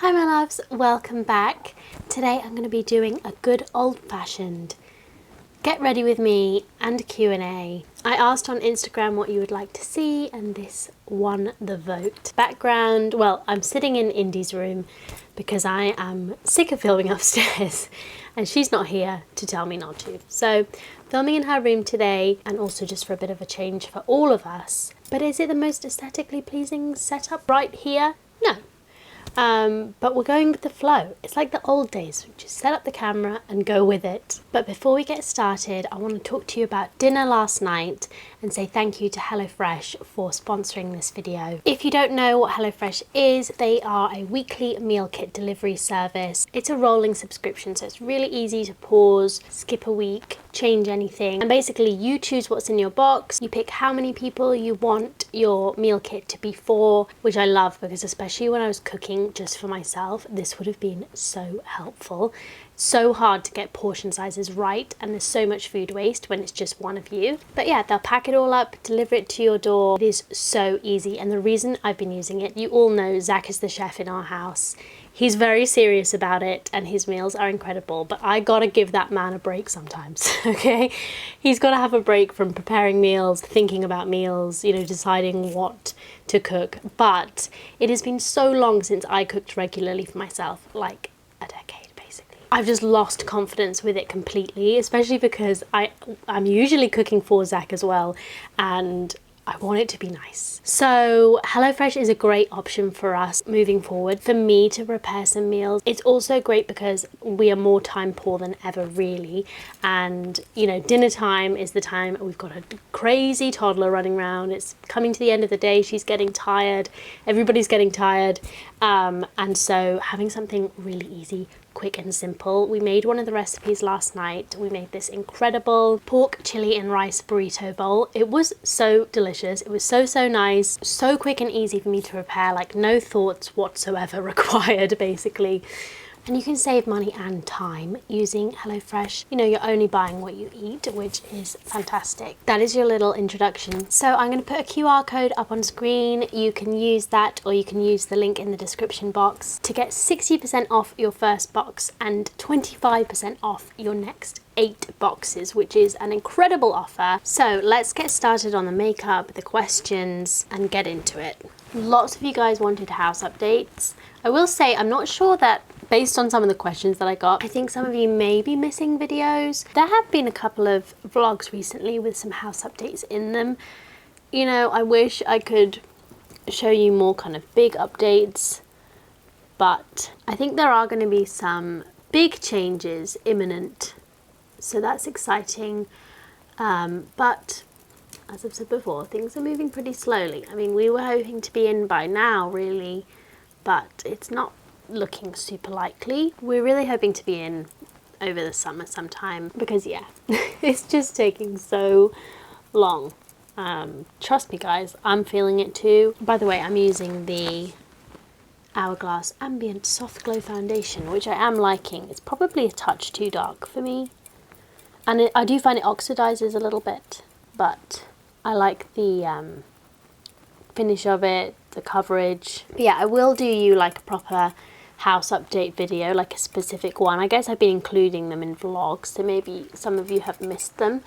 Hi my loves, welcome back. Today I'm going to be doing a good old-fashioned get ready with me and Q&A. I asked on Instagram what you would like to see and this won the vote. Background, well, I'm sitting in Indy's room because I am sick of filming upstairs and she's not here to tell me not to. So filming in her room today, and also just for a bit of a change for all of us. But is it the most aesthetically pleasing setup right here? No. But we're going with the flow. It's like the old days. We just set up the camera and go with it. But before we get started, I want to talk to you about dinner last night and say thank you to HelloFresh for sponsoring this video. If you don't know what HelloFresh is, they are a weekly meal kit delivery service. It's a rolling subscription, so it's really easy to pause, skip a week, change anything, and basically you choose what's in your box. You pick how many people you want your meal kit to be for, which I love because especially when I was cooking just for myself, this would have been so helpful. So hard to get portion sizes right, and there's so much food waste when it's just one of you. But yeah, they'll pack it all up, deliver it to your door. It is so easy, and the reason I've been using it, you all know Zach is the chef in our house. He's very serious about it and his meals are incredible, but I gotta give that man a break sometimes, okay? He's gotta have a break from preparing meals, thinking about meals, you know, deciding what to cook. But it has been so long since I cooked regularly for myself, like a decade basically. I've just lost confidence with it completely, especially because I'm usually cooking for Zach as well, and I want it to be nice. So HelloFresh is a great option for us moving forward, for me to prepare some meals. It's also great because we are more time poor than ever really, and you know, dinner time is the time we've got a crazy toddler running around. It's coming to the end of the day, she's getting tired, everybody's getting tired, and so having something really easy, quick and simple. We made one of the recipes last night. We made this incredible pork, chili and rice burrito bowl. It was so delicious. It was so nice, so quick and easy for me to prepare, like no thoughts whatsoever required basically. And you can save money and time using HelloFresh. You know, you're only buying what you eat, which is fantastic. That is your little introduction. So I'm going to put a QR code up on screen. You can use that, or you can use the link in the description box to get 60% off your first box and 25% off your next 8 boxes, which is an incredible offer. So let's get started on the makeup, the questions, and get into it. Lots of you guys wanted house updates. I will say I'm not sure that, based on some of the questions that I got, I think some of you may be missing videos. There have been a couple of vlogs recently with some house updates in them. You know, I wish I could show you more kind of big updates, but I think there are going to be some big changes imminent, so that's exciting. But as I've said before, things are moving pretty slowly. I mean, we were hoping to be in by now really, but it's not looking super likely. We're really hoping to be in over the summer sometime because yeah, it's just taking so long. Trust me guys, I'm feeling it too. By the way, I'm using the Hourglass Ambient Soft Glow Foundation, which I am liking. It's probably a touch too dark for me, and I do find it oxidizes a little bit, but I like the finish of it, the coverage. But yeah, I will do you like a proper house update video, like a specific one. I guess I've been including them in vlogs, so maybe some of you have missed them,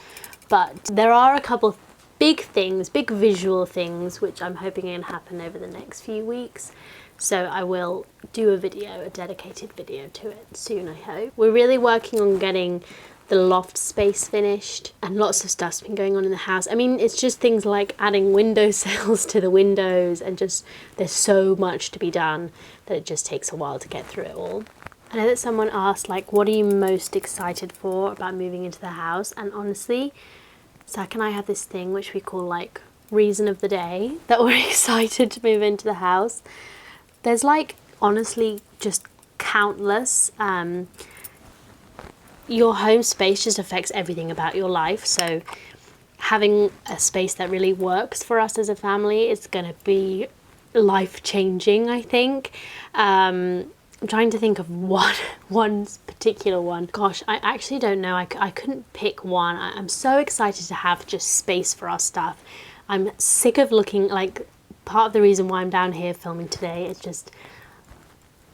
but there are a couple of big things, big visual things, which I'm hoping are going to happen over the next few weeks. So I will do a video, a dedicated video to it soon, I hope. We're really working on getting the loft space finished, and lots of stuff's been going on in the house. I mean, it's just things like adding window sills to the windows, and just there's so much to be done that it just takes a while to get through it all. I know that someone asked, like, what are you most excited for about moving into the house? And honestly, Zach and I have this thing which we call like reason of the day that we're excited to move into the house. There's like honestly just countless. Your home space just affects everything about your life, so having a space that really works for us as a family is going to be life-changing, I think. I'm trying to think of one particular one. Gosh, I actually don't know. I couldn't pick one. I'm so excited to have just space for our stuff. I'm sick of looking, like, part of the reason why I'm down here filming today is just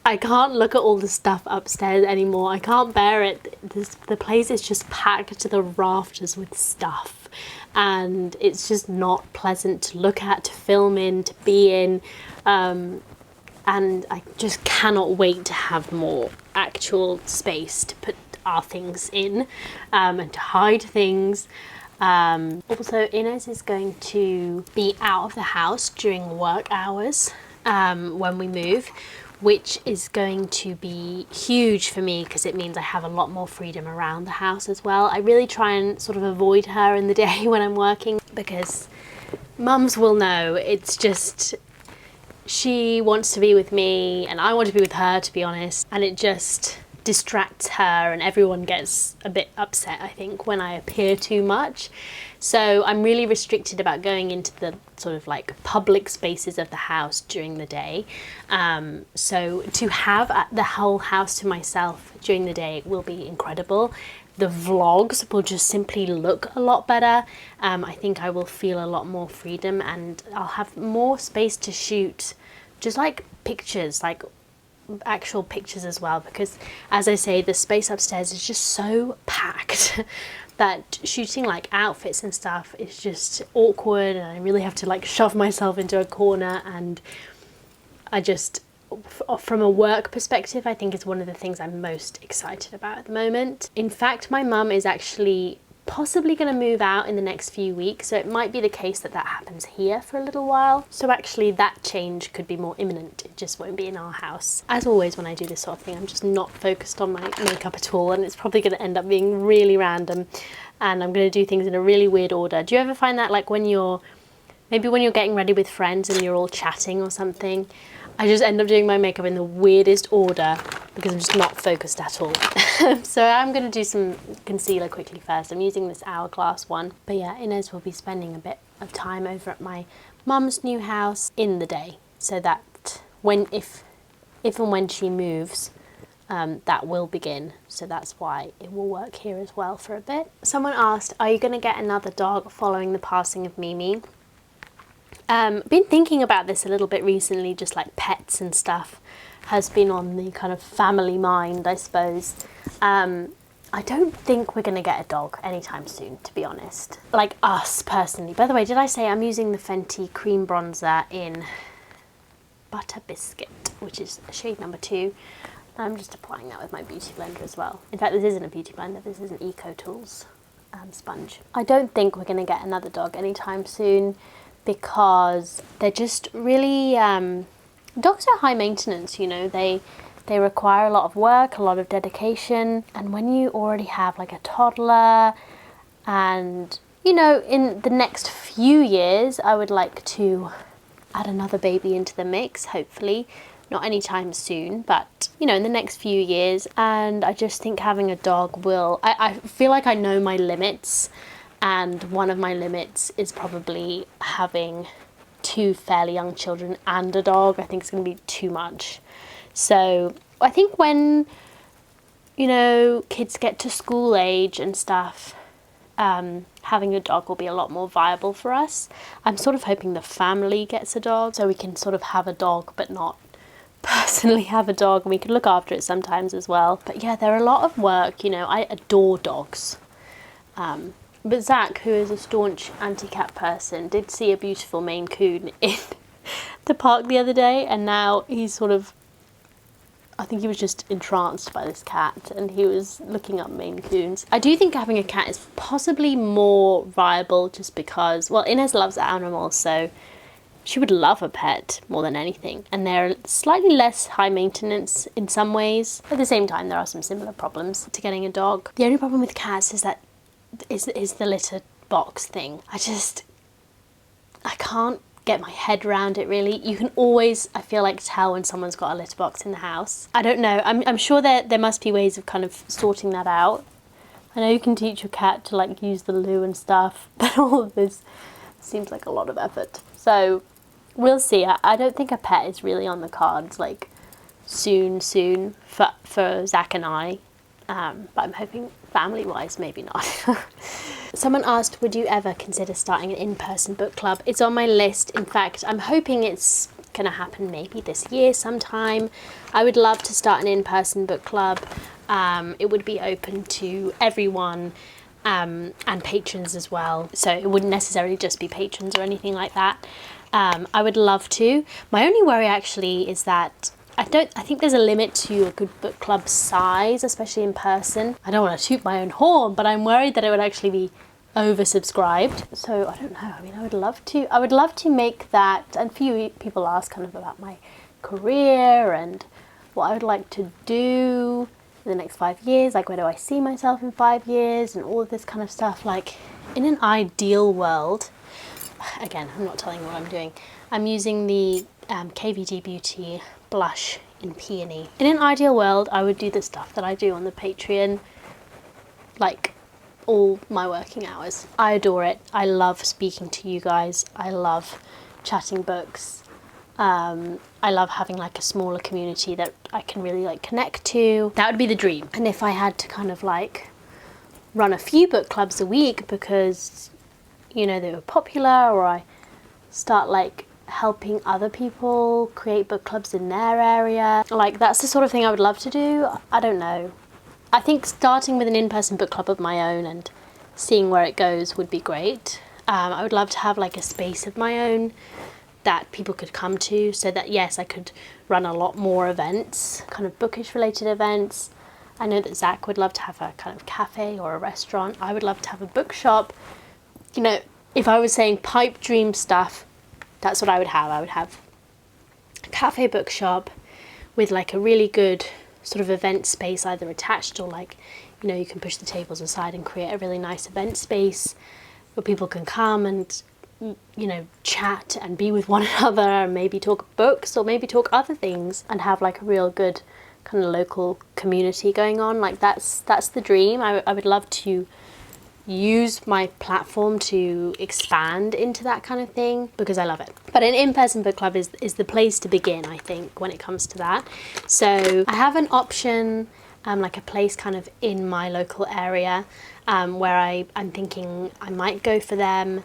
I can't look at all the stuff upstairs anymore. I can't bear it. The place is just packed to the rafters with stuff, and it's just not pleasant to look at, to film in, to be in, and I just cannot wait to have more actual space to put our things in, and to hide things. Also, Inez is going to be out of the house during work hours when we move, which is going to be huge for me because it means I have a lot more freedom around the house as well. I really try and sort of avoid her in the day when I'm working, because mums will know it's just, she wants to be with me and I want to be with her, to be honest, and it just distracts her, and everyone gets a bit upset, I think, when I appear too much. So I'm really restricted about going into the sort of like public spaces of the house during the day. So to have the whole house to myself during the day will be incredible. The vlogs will just simply look a lot better. I think I will feel a lot more freedom, and I'll have more space to shoot just like pictures, like actual pictures as well, because as I say, the space upstairs is just so packed that shooting like outfits and stuff is just awkward, and I really have to like shove myself into a corner. And I just, from a work perspective, I think it's one of the things I'm most excited about at the moment. In fact, my mum is actually possibly going to move out in the next few weeks, so it might be the case that that happens here for a little while. So actually that change could be more imminent, it just won't be in our house. As always when I do this sort of thing, I'm just not focused on my makeup at all, and it's probably going to end up being really random, and I'm going to do things in a really weird order. Do you ever find that, like when you're getting ready with friends and you're all chatting or something, I just end up doing my makeup in the weirdest order because I'm just not focused at all. So I'm going to do some concealer quickly first. I'm using this Hourglass one. But yeah, Inez will be spending a bit of time over at my mum's new house in the day, so that if and when she moves, that will begin. So that's why it will work here as well for a bit. Someone asked, are you going to get another dog following the passing of Mimi? Been thinking about this a little bit recently, just like pets and stuff has been on the kind of family mind, I suppose. I don't think we're going to get a dog anytime soon, to be honest. Like us personally. By the way, did I say I'm using the Fenty cream bronzer in Butter Biscuit, which is shade number 2. I'm just applying that with my beauty blender as well. In fact, this isn't a beauty blender, this is an Eco Tools sponge. I don't think we're going to get another dog anytime soon, because they're just really, dogs are high maintenance, you know, they require a lot of work, a lot of dedication, and when you already have like a toddler, and you know, in the next few years I would like to add another baby into the mix, hopefully, not anytime soon, but you know, in the next few years. And I just think having a dog will, I feel like I know my limits, and one of my limits is probably having 2 fairly young children and a dog. I think it's going to be too much. So I think when, you know, kids get to school age and stuff, having a dog will be a lot more viable for us. I'm sort of hoping the family gets a dog, so we can sort of have a dog but not personally have a dog, and we can look after it sometimes as well. But yeah, they're a lot of work, you know. I adore dogs. But Zach, who is a staunch anti-cat person, did see a beautiful Maine Coon in the park the other day, and now he's sort of, I think he was just entranced by this cat, and he was looking up Maine Coons. I do think having a cat is possibly more viable, just because, well, Inez loves animals, so she would love a pet more than anything, and they're slightly less high maintenance in some ways. At the same time, there are some similar problems to getting a dog. The only problem with cats is that is the litter box thing. I can't get my head around it, really. You can always, I feel like, tell when someone's got a litter box in the house. I don't know, I'm sure there must be ways of kind of sorting that out. I know you can teach your cat to like use the loo and stuff, but all of this seems like a lot of effort. So we'll see. I don't think a pet is really on the cards like soon for Zach and I, but I'm hoping family-wise, maybe not. Someone asked, would you ever consider starting an in-person book club? It's on my list. In fact, I'm hoping it's going to happen maybe this year sometime. I would love to start an in-person book club. It would be open to everyone, and patrons as well. So it wouldn't necessarily just be patrons or anything like that. I would love to. My only worry actually is that I think there's a limit to a good book club size, especially in person. I don't want to toot my own horn, but I'm worried that it would actually be oversubscribed. So I don't know. I mean, I would love to make that. And a few people ask kind of about my career and what I would like to do in the next 5 years. Like, where do I see myself in 5 years and all of this kind of stuff. Like, in an ideal world, again, I'm not telling you what I'm doing. I'm using the KVD Beauty blush in Peony. In an ideal world, I would do the stuff that I do on the Patreon, like all my working hours. I adore it. I love speaking to you guys. I love chatting books. I love having like a smaller community that I can really like connect to. That would be the dream. And if I had to kind of like run a few book clubs a week because, you know, they were popular, or I start like helping other people create book clubs in their area, like that's the sort of thing I would love to do. I don't know. I think starting with an in-person book club of my own and seeing where it goes would be great. I would love to have like a space of my own that people could come to, so that yes, I could run a lot more events, kind of bookish related events. I know that Zach would love to have a kind of cafe or a restaurant. I would love to have a bookshop. You know, if I was saying pipe dream stuff, that's what I would have. I would have a cafe bookshop with like a really good sort of event space either attached, or like, you know, you can push the tables aside and create a really nice event space where people can come and, you know, chat and be with one another and maybe talk books or maybe talk other things and have like a real good kind of local community going on. Like that's the dream. I would love to use my platform to expand into that kind of thing because I love it. But an in-person book club is the place to begin, I think, when it comes to that. So I have an option, like a place kind of in my local area, where I'm thinking I might go for them.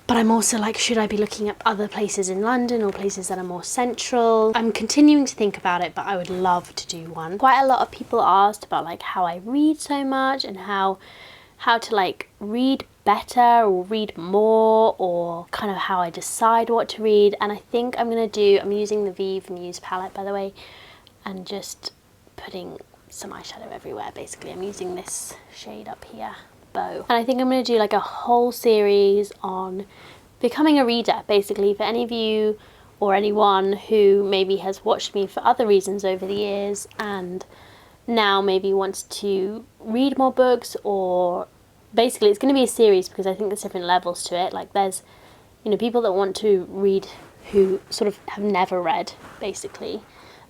But I'm also like, should I be looking at other places in London or places that are more central? I'm continuing to think about it, but I would love to do one. Quite a lot of people asked about like how I read so much and how to like read better or read more, or kind of how I decide what to read. And I think I'm using the Vive Muse palette, by the way, and just putting some eyeshadow everywhere. Basically, I'm using this shade up here, Bow. And I think I'm going to do like a whole series on becoming a reader, basically, for any of you or anyone who maybe has watched me for other reasons over the years and now maybe wants to read more books. Or basically it's going to be a series because I think there's different levels to it. Like there's, you know, people that want to read who sort of have never read, basically,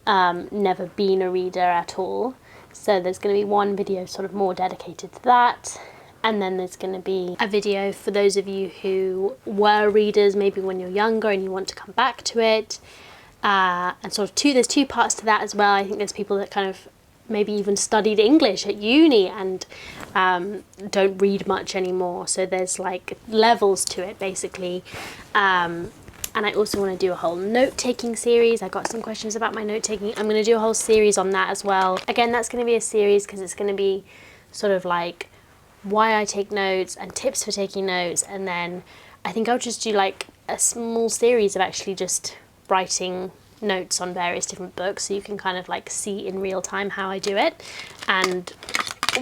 never been a reader at all. So there's going to be one video sort of more dedicated to that. And then there's going to be a video for those of you who were readers maybe when you're younger and you want to come back to it. And sort of there's two parts to that as well. I think there's people that kind of maybe even studied English at uni and don't read much anymore. So there's like levels to it, basically. And I also want to do a whole note-taking series. I got some questions about my note-taking. I'm going to do a whole series on that as well. Again, that's going to be a series because it's going to be sort of like why I take notes and tips for taking notes. And then I think I'll just do like a small series of actually just writing notes on various different books, so you can kind of like see in real time how I do it and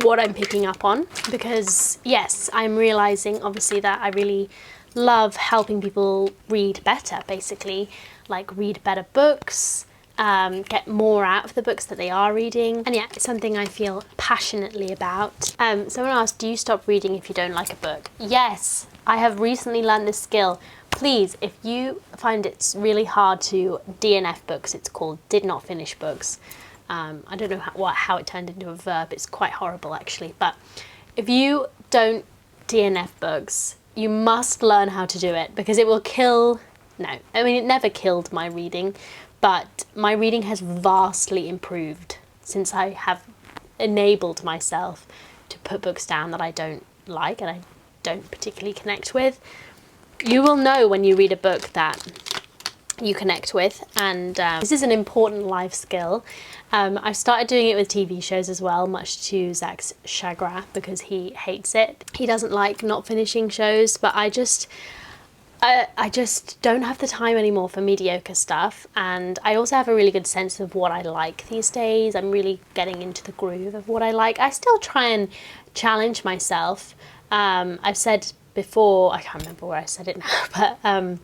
what I'm picking up on. Because yes, I'm realizing obviously that I really love helping people read better, basically, like read better books, get more out of the books that they are reading. And yeah, it's something I feel passionately about. Someone asked, do you stop reading if you don't like a book? Yes, I have recently learned this skill. Please, if you find it's really hard to DNF books, it's called did not finish books. I don't know how it turned into a verb. It's quite horrible, actually. But if you don't DNF books, you must learn how to do it, because it will kill... No, I mean, it never killed my reading, but my reading has vastly improved since I have enabled myself to put books down that I don't like and I don't particularly connect with. You will know when you read a book that you connect with, and this is an important life skill. I've started doing it with TV shows as well, much to Zach's chagrin, because he hates it. He doesn't like not finishing shows, but I just don't have the time anymore for mediocre stuff, and I also have a really good sense of what I like these days. I'm really getting into the groove of what I like. I still try and challenge myself. I've said before, I can't remember where I said it now, but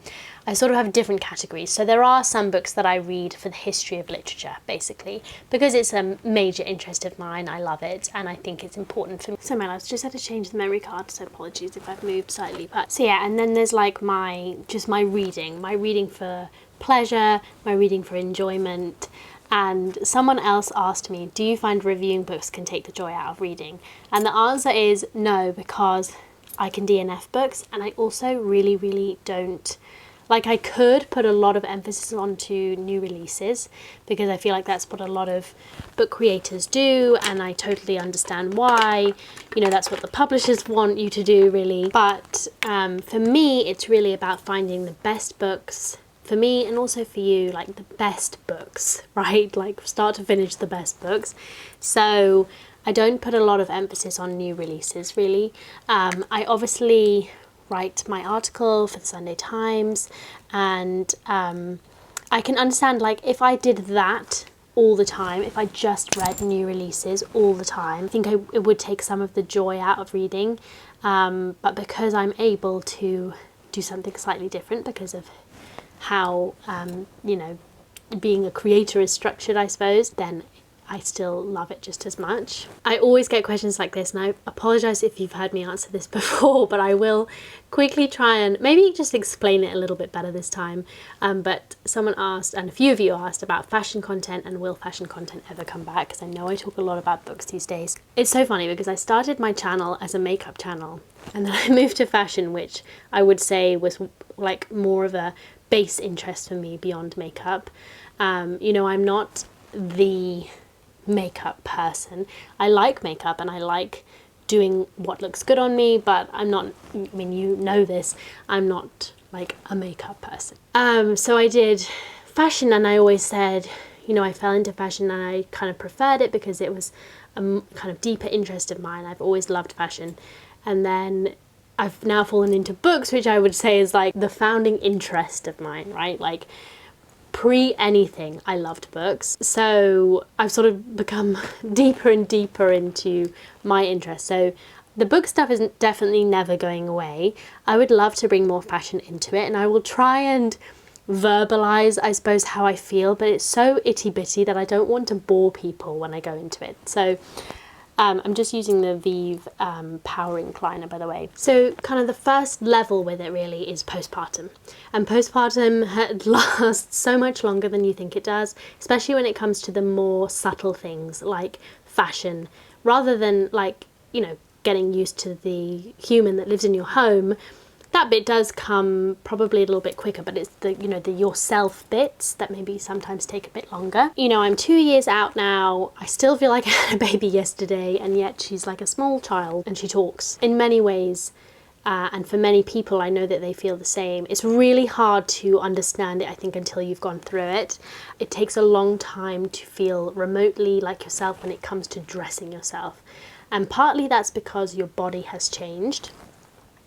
I sort of have different categories. So there are some books that I read for the history of literature, basically, because it's a major interest of mine. I love it, and I think it's important for me. So my loves, just had to change the memory card, so apologies if I've moved slightly. But so yeah, and then there's like my reading for pleasure, my reading for enjoyment. And someone else asked me, do you find reviewing books can take the joy out of reading? And the answer is no, because I can DNF books, and I also really don't. Like, I could put a lot of emphasis onto new releases, because I feel like that's what a lot of book creators do, and I totally understand why. You know, that's what the publishers want you to do, really. But for me, it's really about finding the best books for me, and also for you, like the best books, right? Like start to finish the best books. So I don't put a lot of emphasis on new releases, really. I obviously write my article for the Sunday Times, and I can understand, like, if I did that all the time, if I just read new releases all the time, I think it would take some of the joy out of reading, but because I'm able to do something slightly different because of how you know, being a creator is structured, I suppose, then I still love it just as much. I always get questions like this, and I apologise if you've heard me answer this before, but I will quickly try and maybe just explain it a little bit better this time. But someone asked, and a few of you asked, about fashion content, and will fashion content ever come back? Because I know I talk a lot about books these days. It's so funny because I started my channel as a makeup channel, and then I moved to fashion, which I would say was like more of a base interest for me beyond makeup. You know, I'm not the makeup person. I like makeup and I like doing what looks good on me, but I'm not, I mean, you know this, I'm not like a makeup person. So I did fashion, and I always said, you know, I fell into fashion and I kind of preferred it because it was a kind of deeper interest of mine. I've always loved fashion. And then I've now fallen into books, which I would say is like the founding interest of mine, right? Like, pre anything, I loved books. So I've sort of become deeper and deeper into my interest. So the book stuff is definitely never going away. I would love to bring more fashion into it, and I will try and verbalize, I suppose, how I feel, but it's so itty bitty that I don't want to bore people when I go into it. So I'm just using the Vive Power Incliner, by the way. So kind of the first level with it really is postpartum. And postpartum lasts so much longer than you think it does, especially when it comes to the more subtle things like fashion. Rather than, like, you know, getting used to the human that lives in your home, that bit does come probably a little bit quicker, but it's the, you know, the yourself bits that maybe sometimes take a bit longer. You know, I'm 2 years out now. I still feel like I had a baby yesterday, and yet she's like a small child and she talks in many ways. And for many people, I know that they feel the same. It's really hard to understand it, I think, until you've gone through it. It takes a long time to feel remotely like yourself when it comes to dressing yourself. And partly that's because your body has changed.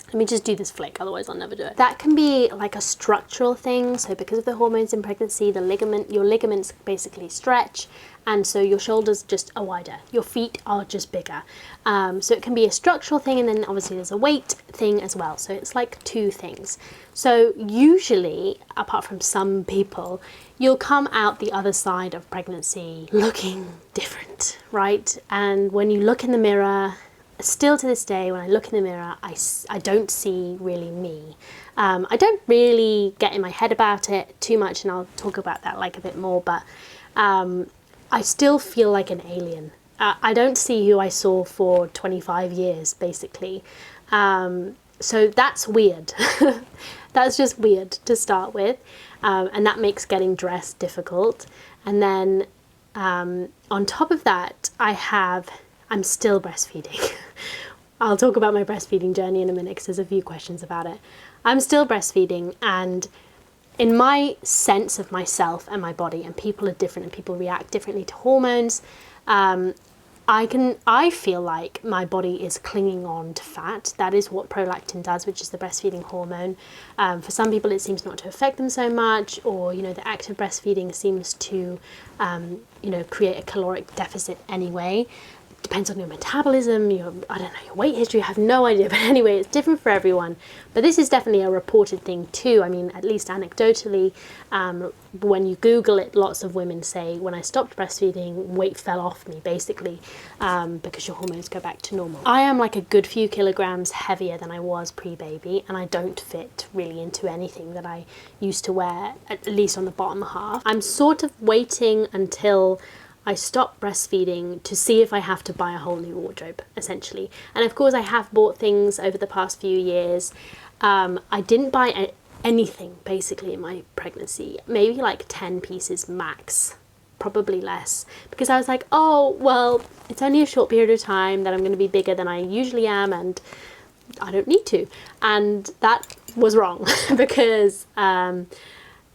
Let me just do this flick, otherwise I'll never do it. That can be like a structural thing. So because of the hormones in pregnancy, your ligaments basically stretch, and so your shoulders just are wider. Your feet are just bigger. So it can be a structural thing, and then obviously there's a weight thing as well. So it's like two things. So usually, apart from some people, you'll come out the other side of pregnancy looking different, right? And when you look in the mirror, still to this day, when I look in the mirror, I don't see really me. I don't really get in my head about it too much, and I'll talk about that like a bit more, but I still feel like an alien. I don't see who I saw for 25 years, basically. So that's weird. That's just weird to start with, and that makes getting dressed difficult. And then on top of that, I'm still breastfeeding. I'll talk about my breastfeeding journey in a minute because there's a few questions about it. I'm still breastfeeding, and in my sense of myself and my body, and people are different and people react differently to hormones, I feel like my body is clinging on to fat. That is what prolactin does, which is the breastfeeding hormone. For some people it seems not to affect them so much, or the active breastfeeding seems to create a caloric deficit anyway. Depends on your metabolism, your weight history, I have no idea, but anyway, it's different for everyone. But this is definitely a reported thing too. I mean, at least anecdotally, when you Google it, lots of women say, when I stopped breastfeeding, weight fell off me, basically, because your hormones go back to normal. I am like a good few kilograms heavier than I was pre-baby, and I don't fit really into anything that I used to wear, at least on the bottom half. I'm sort of waiting until I stop breastfeeding to see if I have to buy a whole new wardrobe, essentially. And of course I have bought things over the past few years. I didn't buy anything basically in my pregnancy, maybe like 10 pieces max, probably less, because I was like, oh, well, it's only a short period of time that I'm going to be bigger than I usually am, and I don't need to. And that was wrong because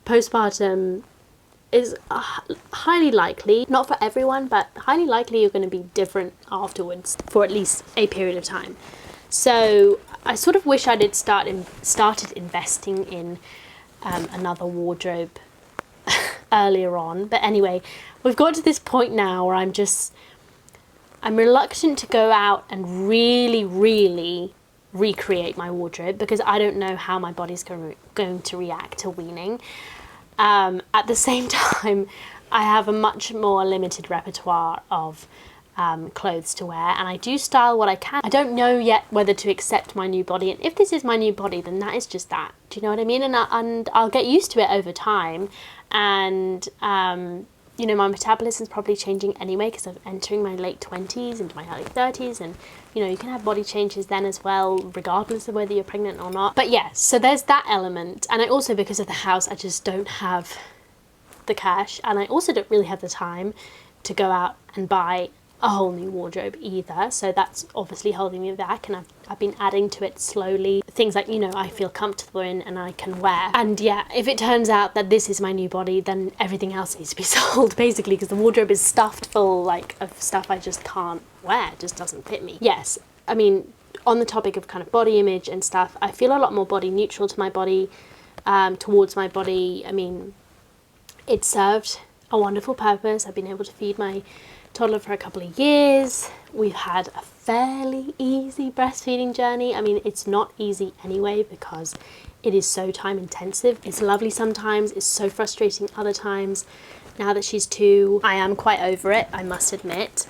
postpartum is highly likely, not for everyone, but highly likely you're going to be different afterwards for at least a period of time. So I sort of wish I did started investing in another wardrobe earlier on. But anyway, we've got to this point now where I'm reluctant to go out and really recreate my wardrobe, because I don't know how my body's going to react to weaning. At the same time, I have a much more limited repertoire of clothes to wear, and I do style what I can. I don't know yet whether to accept my new body, and if this is my new body, then that is just that. Do you know what I mean? And I'll get used to it over time, and my metabolism's probably changing anyway, because I'm entering my late 20s into my early 30s, and you can have body changes then as well, regardless of whether you're pregnant or not. But yeah, so there's that element. And I also, because of the house, I just don't have the cash, and I also don't really have the time to go out and buy a whole new wardrobe either. So that's obviously holding me back, and I've been adding to it slowly. Things like, I feel comfortable in and I can wear. And yeah, if it turns out that this is my new body, then everything else needs to be sold, basically, because the wardrobe is stuffed full of stuff I just can't wear. It just doesn't fit me. Yes, I mean, on the topic of kind of body image and stuff, I feel a lot more body neutral to my body, towards my body. I mean, it served a wonderful purpose. I've been able to feed my toddler for a couple of years. We've had a fairly easy breastfeeding journey. I mean, it's not easy anyway, because it is so time intensive. It's lovely sometimes, it's so frustrating other times. Now that she's 2, I am quite over it, I must admit.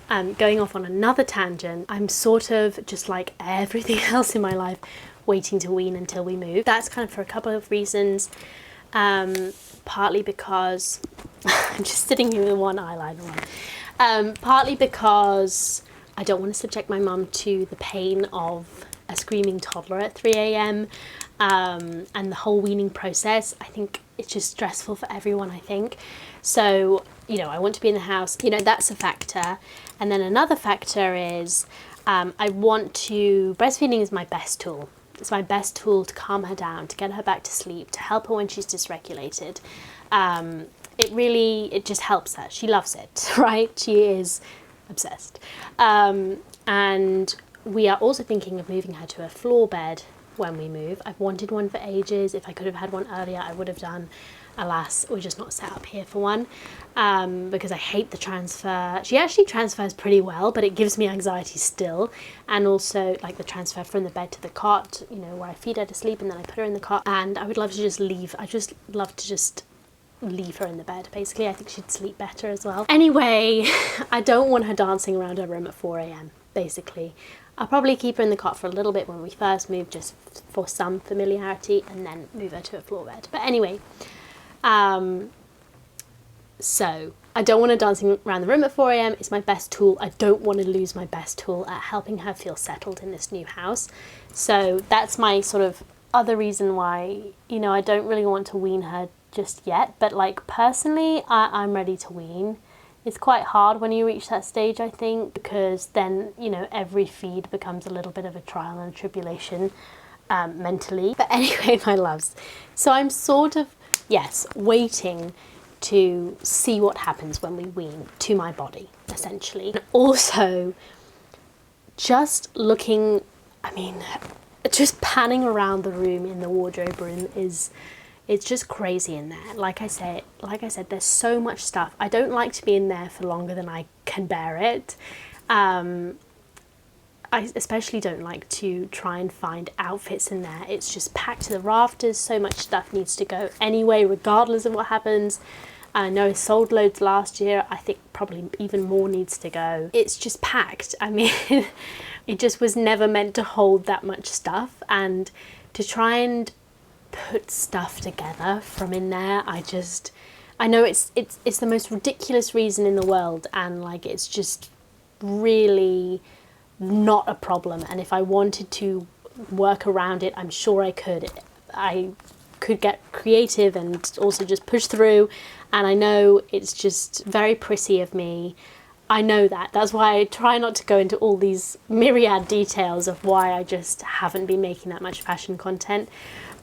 Going off on another tangent, I'm sort of just like everything else in my life, waiting to wean until we move. That's kind of for a couple of reasons. Partly because I'm just sitting here with one eyeliner on. Partly because I don't want to subject my mum to the pain of a screaming toddler at 3 a.m. And the whole weaning process. I think it's just stressful for everyone, I think. So, I want to be in the house. That's a factor. And then another factor is breastfeeding is my best tool. It's my best tool to calm her down, to get her back to sleep, to help her when she's dysregulated. It just helps her. She loves it, right? She is obsessed. And we are also thinking of moving her to a floor bed when we move. I've wanted one for ages. If I could have had one earlier, I would have done. Alas, we're just not set up here for one, because I hate the transfer. She actually transfers pretty well, but it gives me anxiety still. And also like the transfer from the bed to the cot, where I feed her to sleep and then I put her in the cot. And I would love to just leave. I just love to just leave her in the bed, basically. I think she'd sleep better as well. Anyway, I don't want her dancing around her room at 4 a.m, basically. I'll probably keep her in the cot for a little bit when we first move, just for some familiarity, and then move her to a floor bed. But anyway, so I don't want her dancing around the room at 4 a.m. It's my best tool. I don't want to lose my best tool at helping her feel settled in this new house. So that's my sort of other reason why, I don't really want to wean her just yet. But like personally, I'm ready to wean. It's quite hard when you reach that stage, I think, because then, every feed becomes a little bit of a trial and a tribulation. mentally. But anyway, my loves, so I'm sort of, yes, waiting to see what happens when we wean to my body, essentially. And also just looking, I mean, just panning around the room in the wardrobe room it's just crazy in there. Like I said, there's so much stuff. I don't like to be in there for longer than I can bear it. I especially don't like to try and find outfits in there. It's just packed to the rafters. So much stuff needs to go anyway, regardless of what happens. I know I sold loads last year. I think probably even more needs to go. It's just packed. I mean, it just was never meant to hold that much stuff. And to try and put stuff together from in there, I know it's the most ridiculous reason in the world, and like it's just really not a problem. And if I wanted to work around it, I'm sure I could. I could get creative and also just push through. And I know it's just very prissy of me. I know that. That's why I try not to go into all these myriad details of why I just haven't been making that much fashion content.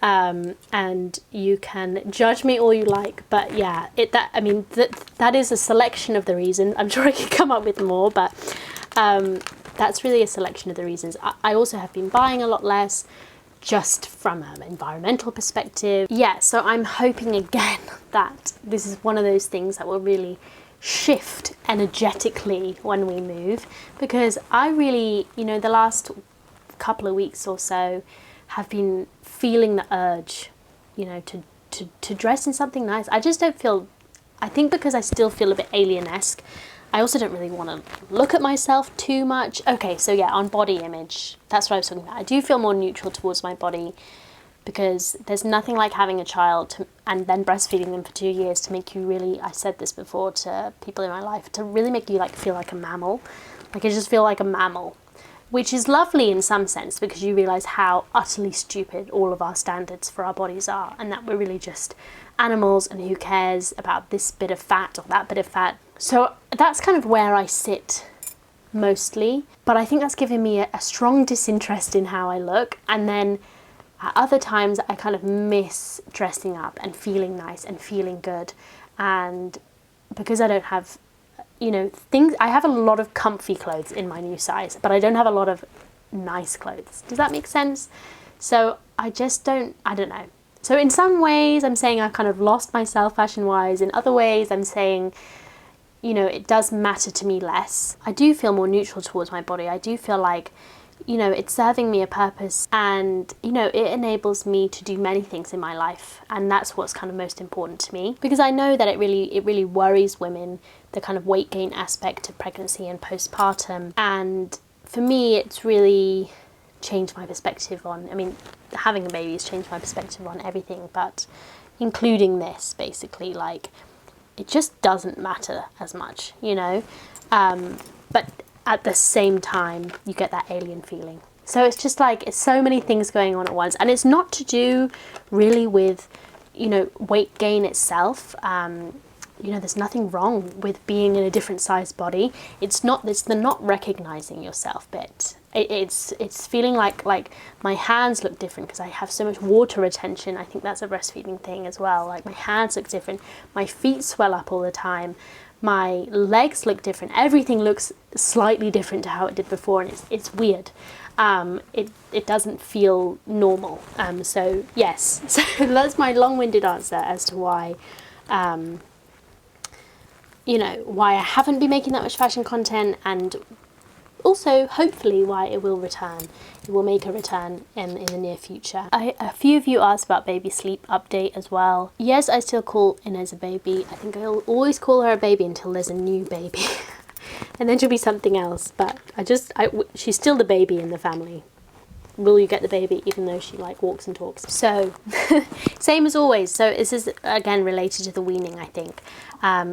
And you can judge me all you like, but yeah, that is a selection of the reasons. I'm sure I could come up with more, but that's really a selection of the reasons. I also have been buying a lot less, just from an environmental perspective. Yeah, so I'm hoping again that this is one of those things that will really shift energetically when we move, because I really, the last couple of weeks or so have been feeling the urge, to dress in something nice. I just don't feel, I think because I still feel a bit alien-esque, I also don't really want to look at myself too much. Okay, so yeah, on body image, that's what I was talking about. I do feel more neutral towards my body, because there's nothing like having a child and then breastfeeding them for 2 years to make you really, I said this before to people in my life, to really make you like feel like a mammal. Like I just feel like a mammal, which is lovely in some sense, because you realise how utterly stupid all of our standards for our bodies are, and that we're really just animals, and who cares about this bit of fat or that bit of fat. So that's kind of where I sit mostly, but I think that's given me a strong disinterest in how I look. And then at other times I kind of miss dressing up and feeling nice and feeling good. And because I don't have, things, I have a lot of comfy clothes in my new size, but I don't have a lot of nice clothes. Does that make sense? So I don't know. So in some ways I'm saying I've kind of lost myself fashion-wise. In other ways I'm saying, it does matter to me less. I do feel more neutral towards my body. I do feel like, it's serving me a purpose, and, it enables me to do many things in my life. And that's what's kind of most important to me, because I know that it really worries women, the kind of weight gain aspect of pregnancy and postpartum. And for me, it's really changed my perspective on, having a baby has changed my perspective on everything, but including this, basically, like, it just doesn't matter as much, but at the same time, you get that alien feeling. So it's just like, it's so many things going on at once, and it's not to do really with, weight gain itself. There's nothing wrong with being in a different size body. It's the not recognizing yourself bit. It's feeling like my hands look different because I have so much water retention. I think that's a breastfeeding thing as well. Like my hands look different. My feet swell up all the time. My legs look different. Everything looks slightly different to how it did before, and it's weird. It doesn't feel normal. So yes, so that's my long-winded answer as to why. Why I haven't been making that much fashion content, and also hopefully why it will return. It will make a return in the near future. A few of you asked about baby sleep update as well. Yes, I still call Inez a baby. I think I'll always call her a baby until there's a new baby. And then she'll be something else, but she's still the baby in the family. Will you get the baby even though she walks and talks? So same as always. So this is again related to the weaning, I think.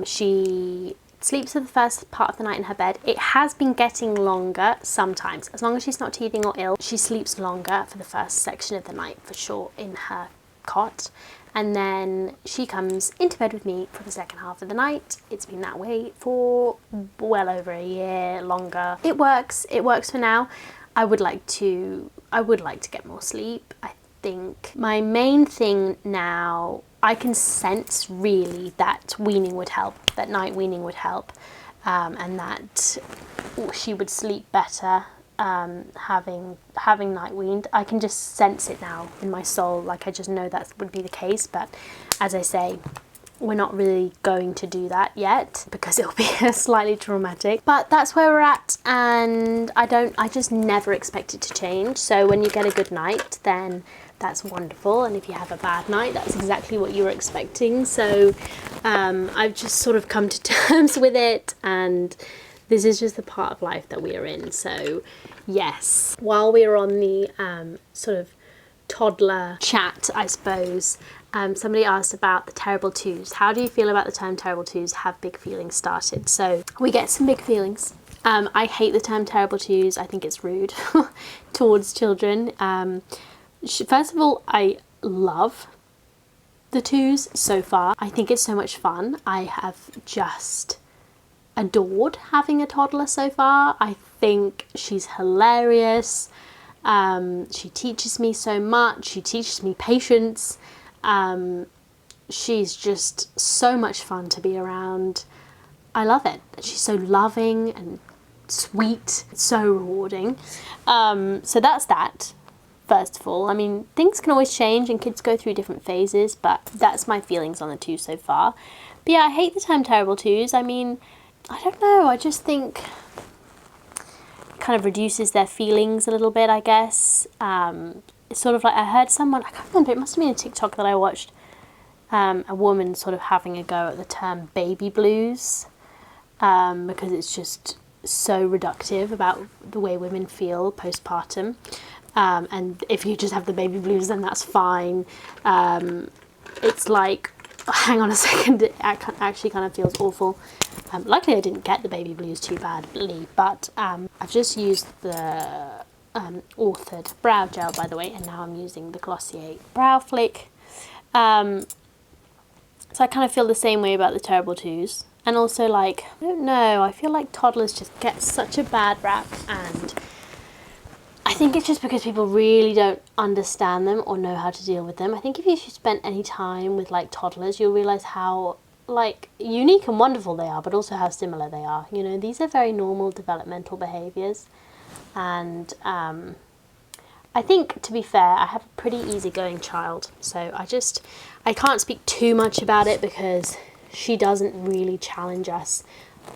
She sleeps for the first part of the night in her bed. It has been getting longer sometimes. As long as she's not teething or ill, she sleeps longer for the first section of the night for sure in her cot. And then she comes into bed with me for the second half of the night. It's been that way for well over a year, longer. It works for now. I would like to I would like to get more sleep. I think my main thing now, I can sense really that weaning would help, that night weaning would help, and that she would sleep better having night weaned. I can just sense it now in my soul, like I just know that would be the case. But as I say, we're not really going to do that yet because it'll be slightly traumatic, but that's where we're at, and I just never expect it to change. So when you get a good night, then that's wonderful, and if you have a bad night, that's exactly what you were expecting. So I've just sort of come to terms with it, and this is just the part of life that we are in. So yes, while we were on the sort of toddler chat, I suppose, somebody asked about the terrible twos. How do you feel about the term terrible twos? Have big feelings started? So we get some big feelings. I hate the term terrible twos. I think it's rude towards children. First of all, I love the twos so far. I think it's so much fun. I have just adored having a toddler so far. I think she's hilarious. She teaches me so much. She teaches me patience. She's just so much fun to be around. I love it. She's so loving and sweet. It's so rewarding. So that's that. First of all, I mean, things can always change and kids go through different phases, but that's my feelings on the two so far. But yeah, I hate the term terrible twos. I mean, I don't know. I just think it kind of reduces their feelings a little bit, I guess. It's sort of like, I heard someone, I can't remember, it must have been a TikTok that I watched, a woman sort of having a go at the term baby blues, because it's just so reductive about the way women feel postpartum. And if you just have the baby blues, then that's fine. It's like, hang on a second, it actually kind of feels awful. Luckily I didn't get the baby blues too badly, but I've just used the authored brow gel, by the way, and now I'm using the Glossier Brow Flick. So I kind of feel the same way about the terrible twos. And also, like, I don't know, I feel like toddlers just get such a bad rap, and I think it's just because people really don't understand them or know how to deal with them. I think if you spent any time with like toddlers, you'll realise how like unique and wonderful they are, but also how similar they are. You know, these are very normal developmental behaviours. And I think, to be fair, I have a pretty easygoing child. So I can't speak too much about it because she doesn't really challenge us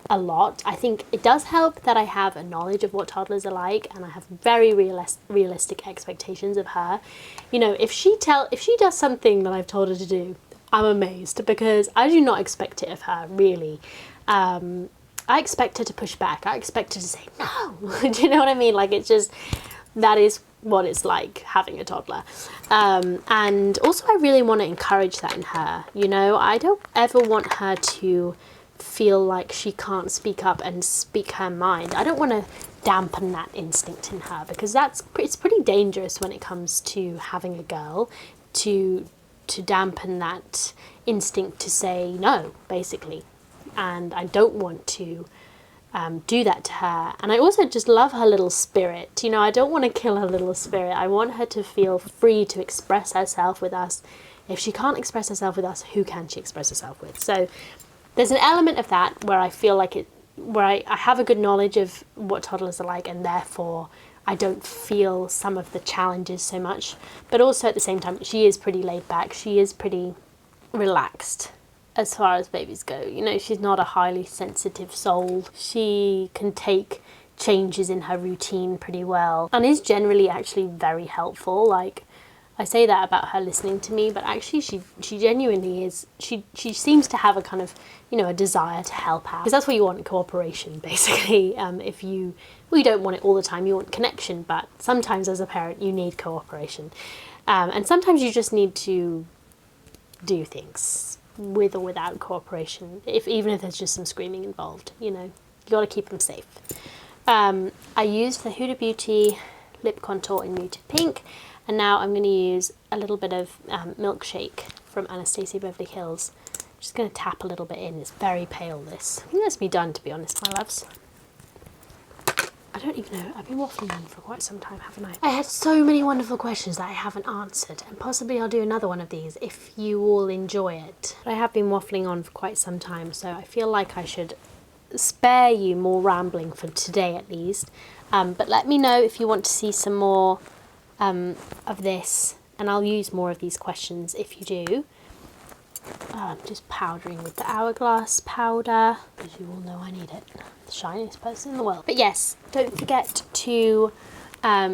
a lot. I think it does help that I have a knowledge of what toddlers are like, and I have very realistic expectations of her. You know, if she does something that I've told her to do, I'm amazed, because I do not expect it of her, really. I expect her to push back. I expect her to say no. Do you know what I mean? Like, it's just, that is what it's like having a toddler. And also I really want to encourage that in her. You know, I don't ever want her to feel like she can't speak up and speak her mind. I don't want to dampen that instinct in her, because it's pretty dangerous when it comes to having a girl, to dampen that instinct to say no, basically. And I don't want to do that to her. And I also just love her little spirit. You know, I don't want to kill her little spirit. I want her to feel free to express herself with us. If she can't express herself with us, who can she express herself with? So there's an element of that where I feel like where I have a good knowledge of what toddlers are like, and therefore I don't feel some of the challenges so much. But also at the same time, she is pretty laid back. She is pretty relaxed as far as babies go. You know, she's not a highly sensitive soul. She can take changes in her routine pretty well, and is generally actually very helpful. Like, I say that about her listening to me, but actually she genuinely is, she seems to have a kind of, you know, a desire to help out, because that's what you want, cooperation, basically. If you don't want it all the time, you want connection, but sometimes as a parent you need cooperation, and sometimes you just need to do things with or without cooperation, even if there's just some screaming involved. You know, you got to keep them safe. I used the Huda Beauty lip contour in Muted Pink, and now I'm going to use a little bit of Milkshake from Anastasia Beverly Hills. I'm just going to tap a little bit in. It's very pale, this. I think that's me done, to be honest, my loves. I don't even know, I've been waffling on for quite some time, haven't I? I had so many wonderful questions that I haven't answered, and possibly I'll do another one of these if you all enjoy it. But I have been waffling on for quite some time, so I feel like I should spare you more rambling for today at least. But let me know if you want to see some more of this, and I'll use more of these questions if you do. I'm just powdering with the hourglass powder, because you all know I need it. The shiniest person in the world. But yes, don't forget to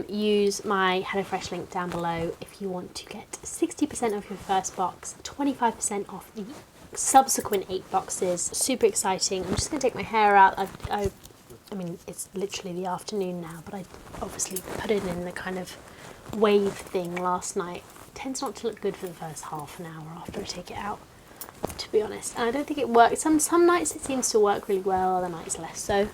use my HelloFresh link down below if you want to get 60% off your first box, 25% off the subsequent 8 boxes. Super exciting. I'm just going to take my hair out. I mean, it's literally the afternoon now, but I obviously put it in the kind of wave thing last night. It tends not to look good for the first half an hour after I take it out, to be honest. And I don't think it works. Some nights it seems to work really well, other nights less so.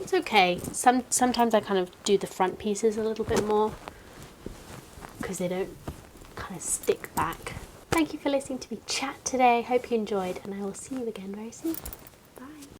It's okay. Sometimes I kind of do the front pieces a little bit more because they don't kind of stick back. Thank you for listening to me chat today. Hope you enjoyed, and I will see you again very soon.